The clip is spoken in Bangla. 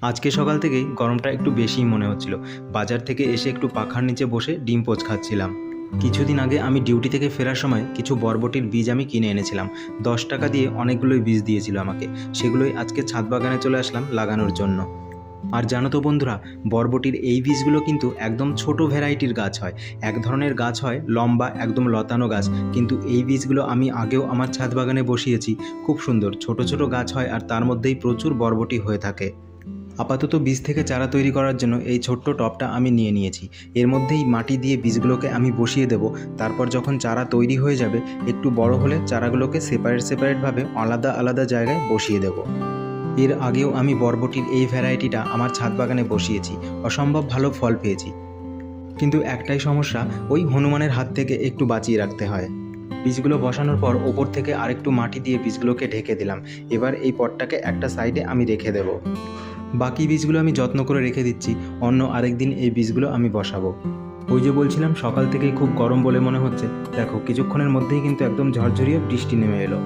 আজকে সকাল থেকেই গরমটা একটু বেশিই মনে হচ্ছিল। বাজার থেকে এসে একটু পাখার নিচে বসে ডিম পোচ খাচ্ছিলাম। কিছুদিন আগে আমি ডিউটি থেকে ফেরার সময় কিছু বরবটির বীজ আমি কিনে এনেছিলাম। 10 টাকা দিয়ে অনেকগুলোই বীজ দিয়েছিল আমাকে। সেগুলোই আজকে ছাদ বাগানে চলে আসলাম লাগানোর জন্য। আর জানো তো বন্ধুরা, বরবটির এই বীজগুলো কিন্তু একদম ছোট ভ্যারাইটির গাছ হয়। এক ধরনের গাছ হয় লম্বা একদম লতানো গাছ, কিন্তু এই বীজগুলো আমি আগেও আমার ছাদ বাগানে বসিয়েছি। খুব সুন্দর ছোট ছোট গাছ হয় আর তার মধ্যেই প্রচুর বরবটি হয়ে থাকে। আপাতত বীজ থেকে চারা তৈরি করার জন্য এই ছোট্ট টবটা আমি নিয়ে নিয়েছি। এর মধ্যেই মাটি দিয়ে বীজগুলোকে আমি বসিয়ে দেব। তারপর যখন চারা তৈরি হয়ে যাবে, একটু বড় হলে চারাগুলোকে সেপারেটভাবে আলাদা আলাদা জায়গায় বসিয়ে দেব। এর আগেও আমি বরবটির এই ভ্যারাইটিটা আমার ছাদ বাগানে বসিয়েছি, অসম্ভব ভালো ফল পেয়েছি। কিন্তু একটাই সমস্যা, ওই হনুমানের হাত থেকে একটু বাঁচিয়ে রাখতে হয়। বীজগুলো বসানোর পর ওপর থেকে আরেকটু মাটি দিয়ে বীজগুলোকে ঢেকে দিলাম। এবার এই পটটাকে একটা সাইডে আমি রেখে দেব। বাকি বীজগুলো আমি যত্ন করে রেখে দিচ্ছি, অন্য আরেকদিন এই বীজগুলো আমি বসাবো। ওই যে বলছিলাম সকাল থেকেই খুব গরম বলে মনে হচ্ছে, দেখো কিছুক্ষণের মধ্যেই কিন্তু একদম ঝরঝরিয়ে বৃষ্টি নেমে এলো।